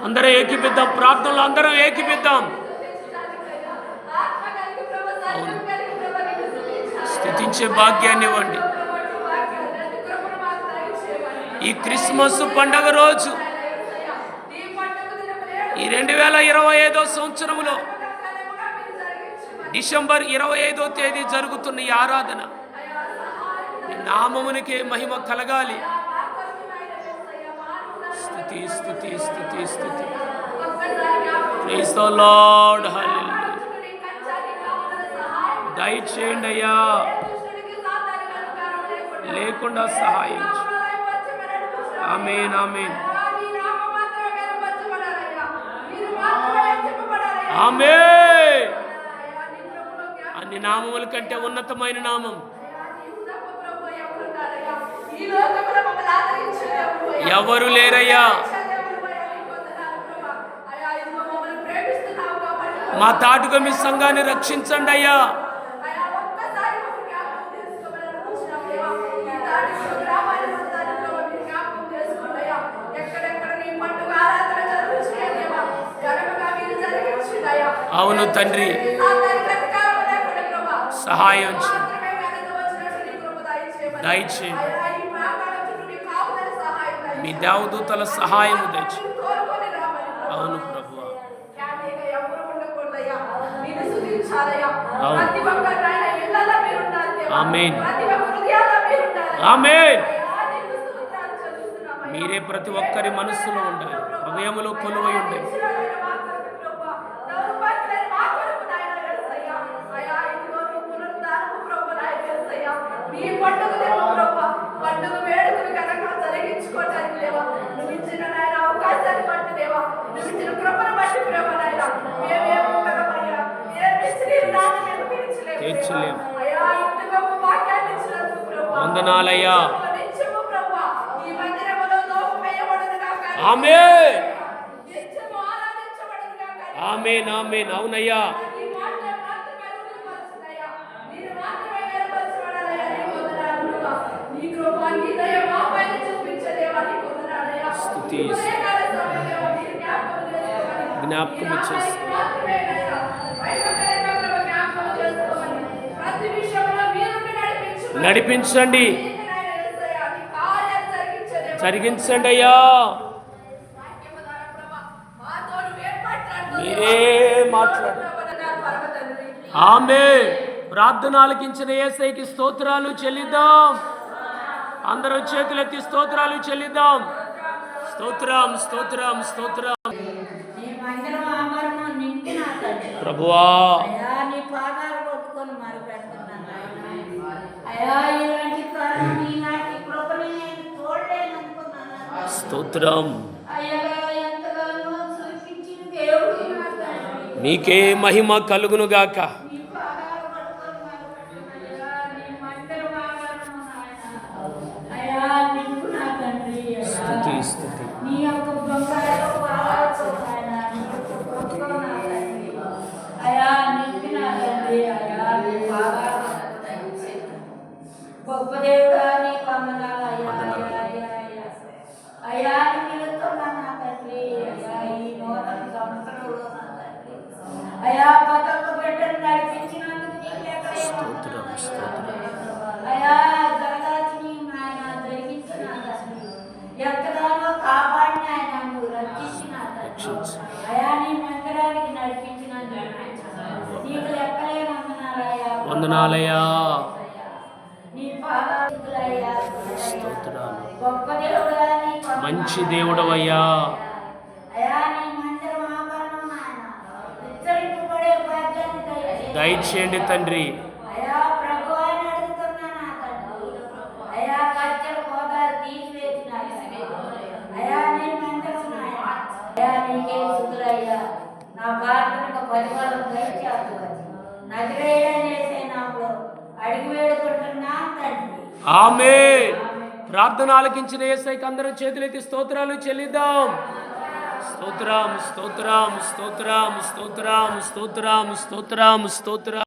అందరూ ఏకీపిద్దాం, ప్రార్థనలు అందరూ ఏకీపిద్దాం. అవును, స్తుతించే భాగ్యాన్ని ఇవ్వండి. ఈ క్రిస్మస్ పండగ రోజు, ఈ 2025 సంవత్సరంలో డిసెంబర్ 25వ తేదీ జరుగుతున్న ఈ ఆరాధన నీ నామమునికే మహిమ కలగాలి. స్తుతి స్తుతి స్తుతి స్తుతి. Praise the Lord. హల్లెలూయా. దయచేయండి అయ్యా, లేకుండా సహాయం. ఆమేన్ ఆమేన్ ఆమేన్. అన్ని నామముల కంటే ఉన్నతమైన నామం ఎవరు లేరయ్యా. మా తాటుగా మీ సంఘాన్ని రక్షించండి అయ్యా. అవును తండ్రి, సహాయం దయచేయండి. మీ దేవదూతల సహాయము దయచేయండి. అవును ప్రభువా, ఆమేన్ ఆమేన్. మీరే ప్రతి ఒక్కరి మనస్సులో ఉండాలి, హృదయములో కొలువై ఉండాలి. తీర్చలేం. వందనాలయ్యా. ఆమేన్ ఆమేన్ ఆమేన్. అవునయ్యా, స్తుతి జ్ఞాపకం చేసి నడిపించండి, జరిగించండి అయ్యా. మీరే మాట్లాడు. ఆమేన్. ప్రార్థన ఆలకించిన యేసయ్యకి స్తోత్రాలు చెల్లిద్దాం. అందరూ చేతులెత్తి స్తోత్రాలు చెల్లిద్దాం. స్తోత్రం స్తోత్రం స్తోత్రం. ప్రభువా, స్తోత్రం. నీకే మహిమ కలుగునుగాక. స్తుతి స్తుతి. స్తోత్రం స్తోత్రం. వందనాలయ్యా. స్తోత్రాలు. మంచి దేవుడవయ్యా. దయచేయండి తండ్రి. ఆమేన్. ప్రార్థన ఆలకించిన యేసయ్యకి అందరూ చేతులెత్తి స్తోత్రాలు చెల్లిద్దాం. స్తోత్రం స్తోత్రం స్తోత్రం స్తోత్రం స్తోత్రం స్తోత్రం స్తోత్రం.